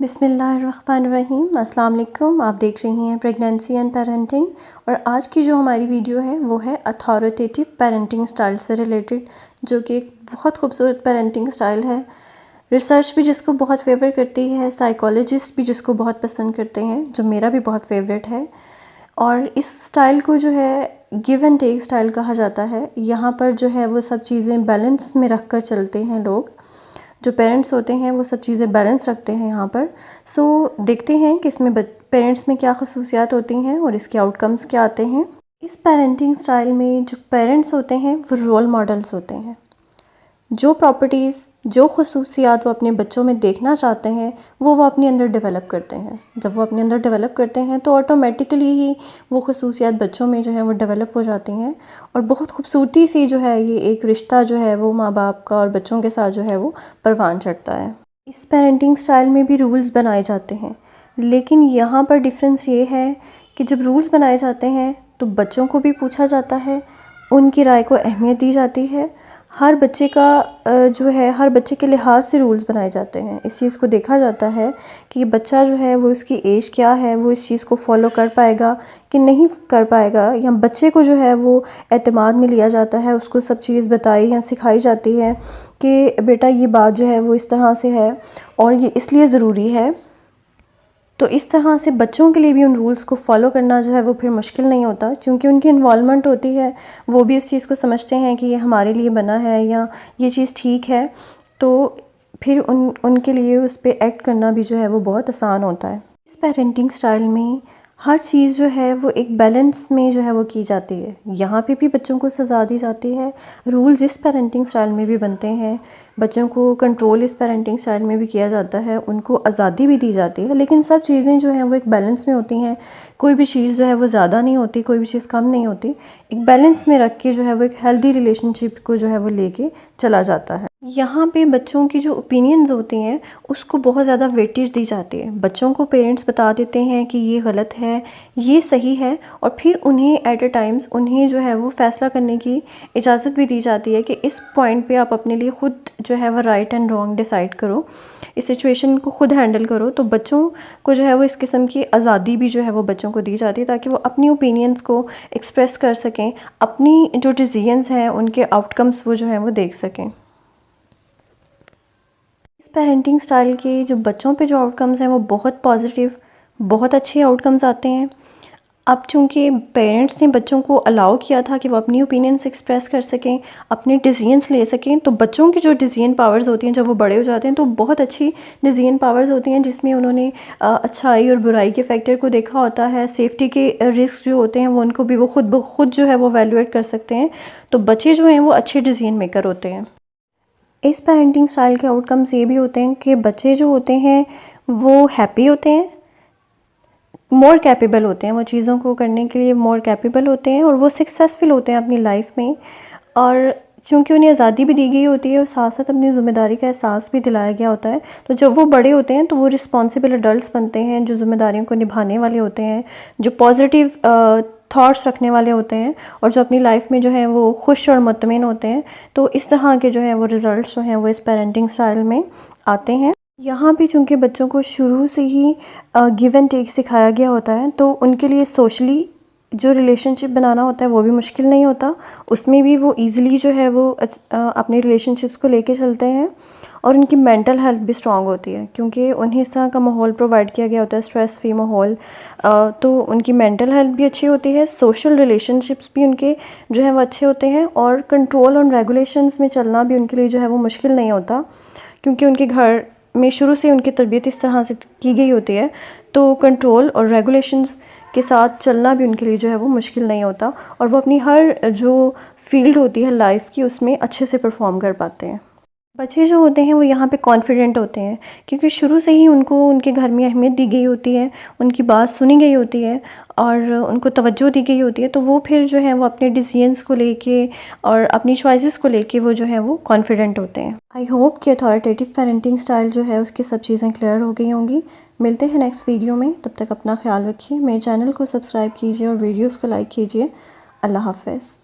बिस्मिल्लाहिर्रहमानिर्रहीम। अस्सलाम वालेकुम। आप देख रही हैं प्रेगनेंसी एंड पेरेंटिंग, और आज की जो हमारी वीडियो है वो है अथॉरिटेटिव पेरेंटिंग स्टाइल से रिलेटेड, जो कि एक बहुत खूबसूरत पेरेंटिंग स्टाइल है। रिसर्च भी जिसको बहुत फेवर करती है, साइकोलॉजिस्ट भी जिसको बहुत पसंद करते हैं, जो मेरा भी बहुत फेवरेट है। और इस स्टाइल को जो है गिव एंड टेक स्टाइल कहा जाता है। यहाँ पर जो है वो सब चीज़ें बैलेंस में रख कर चलते हैं लोग। जो पेरेंट्स होते हैं वो सब चीज़ें बैलेंस रखते हैं यहाँ पर। देखते हैं कि इसमें पेरेंट्स में क्या खसूसियात होती हैं और इसके आउटकम्स क्या आते हैं। इस पेरेंटिंग स्टाइल में जो पेरेंट्स होते हैं वो रोल मॉडल्स होते हैं। जो प्रॉपर्टीज़, जो खसूसियात वो अपने बच्चों में देखना चाहते हैं वो अपने अंदर डेवलप करते हैं। जब वो अपने अंदर डेवलप करते हैं तो ऑटोमेटिकली ही वो खसूसियात बच्चों में जो है वो डेवलप हो जाती हैं, और बहुत खूबसूरती सी जो है ये एक रिश्ता जो है वो माँ बाप का और बच्चों के साथ जो है वो परवान चढ़ता है। इस पेरेंटिंग स्टाइल में भी रूल्स बनाए जाते हैं, लेकिन यहाँ पर डिफरेंस ये है कि जब रूल्स बनाए जाते हैं तो बच्चों को भी पूछा जाता है, उनकी राय को अहमियत दी जाती है। हर बच्चे का जो है हर बच्चे के लिहाज से रूल्स बनाए जाते हैं। इस चीज़ को देखा जाता है कि बच्चा जो है वो उसकी एज क्या है, वो इस चीज़ को फॉलो कर पाएगा कि नहीं कर पाएगा, या बच्चे को जो है वो एतमाद में लिया जाता है, उसको सब चीज़ बताई या सिखाई जाती है कि बेटा ये बात जो है वो इस तरह से है और ये इसलिए ज़रूरी है। तो इस तरह से बच्चों के लिए भी उन रूल्स को फॉलो करना जो है वो फिर मुश्किल नहीं होता, क्योंकि उनकी इन्वॉल्वमेंट होती है। वो भी उस चीज़ को समझते हैं कि ये हमारे लिए बना है या ये चीज़ ठीक है, तो फिर उनके लिए उस पर एक्ट करना भी जो है वो बहुत आसान होता है। इस पेरेंटिंग स्टाइल में हर चीज़ जो है वो एक बैलेंस में जो है वो की जाती है। यहाँ पे भी बच्चों को सज़ा दी जाती है। रूल्स इस पेरेंटिंग स्टाइल में भी बनते हैं। बच्चों को कंट्रोल इस पेरेंटिंग स्टाइल में भी किया जाता है, उनको आज़ादी भी दी जाती है, लेकिन सब चीज़ें जो हैं वो एक बैलेंस में होती हैं। कोई भी चीज़ जो है वो ज़्यादा नहीं होती, कोई भी चीज़ कम नहीं होती। एक बैलेंस में रख के जो है वो एक हेल्दी रिलेशनशिप को जो है वो लेके चला जाता है। यहाँ पे बच्चों की जो ओपिनियंस होती हैं उसको बहुत ज़्यादा वेटेज दी जाती है। बच्चों को पेरेंट्स बता देते हैं कि ये गलत है, ये सही है, और फिर उन्हें एट अ टाइम्स उन्हें जो है वो फ़ैसला करने की इजाज़त भी दी जाती है कि इस पॉइंट पे आप अपने लिए ख़ुद जो है वो राइट एंड रॉन्ग डिसाइड करो, इस सिचुएशन को खुद हैंडल करो। तो बच्चों को जो है वो इस किस्म की आज़ादी भी जो है वो बच्चों को दी जाती है, ताकि वो अपनी ओपिनियंस को एक्सप्रेस कर सकें, अपनी जो डिसीजंस हैं उनके आउटकम्स वो जो हैं वो देख सकें। इस पेरेंटिंग स्टाइल के जो बच्चों पे जो आउटकम्स हैं वो बहुत पॉजिटिव, बहुत अच्छे आउटकम्स आते हैं। अब चूँकि पेरेंट्स ने बच्चों को अलाउ किया था कि वो अपनी ओपिनियंस एक्सप्रेस कर सकें, अपने डिसीजंस ले सकें, तो बच्चों की जो डिसीजन पावर्स होती हैं जब वो बड़े हो जाते हैं तो बहुत अच्छी डिसीजन पावर्स होती हैं, जिसमें उन्होंने अच्छाई और बुराई के फैक्टर को देखा होता है। सेफ्टी के रिस्क जो होते हैं वो उनको भी वो खुद ब खुद जो है वो वैल्यूएट कर सकते हैं। तो बच्चे जो हैं वो अच्छे डिसीजन मेकर होते हैं। इस पेरेंटिंग स्टाइल के आउटकम्स ये भी होते हैं कि बच्चे जो होते हैं वो हैप्पी होते हैं, मोर कैपेबल होते हैं, वो चीज़ों को करने के लिए मोर कैपेबल होते हैं, और वो सक्सेसफुल होते हैं अपनी लाइफ में। और क्योंकि उन्हें आज़ादी भी दी गई होती है और साथ साथ अपनी ज़िम्मेदारी का एहसास भी दिलाया गया होता है, तो जब वो बड़े होते हैं तो वो रिस्पॉन्सिबल अडल्ट्स बनते हैं, जो ज़िम्मेदारियों को निभाने वाले होते हैं, जो पॉजिटिव थॉट्स रखने वाले होते हैं, और जो अपनी लाइफ में जो है वो खुश और मुतमईन होते हैं। तो इस तरह के जो हैं वो रिज़ल्ट्स जो हैं वो इस पेरेंटिंग स्टाइल में आते हैं। यहाँ भी चूँकि बच्चों को शुरू से ही गिव एंड टेक सिखाया गया होता है, तो उनके लिए सोशली जो रिलेशनशिप बनाना होता है वो भी मुश्किल नहीं होता। उसमें भी वो ईज़िली जो है वो अपने रिलेशनशिप्स को लेके चलते हैं, और उनकी मेंटल हेल्थ भी स्ट्रॉन्ग होती है, क्योंकि उन्हें इस तरह का माहौल प्रोवाइड किया गया होता है, स्ट्रेस फ्री माहौल। तो उनकी मेंटल हेल्थ भी अच्छी होती है, सोशल रिलेशनशिप्स भी उनके जो है वो अच्छे होते हैं, और कंट्रोल और रेगुलेशंस में चलना भी उनके लिए जो है वो मुश्किल नहीं होता, क्योंकि उनके घर में शुरू से उनकी तरबियत इस तरह से की गई होती है। तो कंट्रोल और रेगुलेशंस के साथ चलना भी उनके लिए जो है वो मुश्किल नहीं होता, और वो अपनी हर जो फील्ड होती है लाइफ की उसमें अच्छे से परफॉर्म कर पाते हैं। बच्चे जो होते हैं वो यहाँ पे कॉन्फिडेंट होते हैं, क्योंकि शुरू से ही उनको उनके घर में अहमियत दी गई होती है, उनकी बात सुनी गई होती है, और उनको तवज्जो दी गई होती है। तो वो फिर जो है वो अपने डिसीजंस को लेके और अपनी चॉइसेस को लेके वो जो है वो कॉन्फिडेंट होते हैं। आई होप कि अथॉरिटेटिव पेरेंटिंग स्टाइल जो है उसकी सब चीज़ें क्लियर हो गई होंगी। मिलते हैं नेक्स्ट वीडियो में, तब तक अपना ख्याल रखिए, मेरे चैनल को सब्सक्राइब कीजिए और वीडियोज़ को लाइक कीजिए। अल्लाह हाफ़िज़।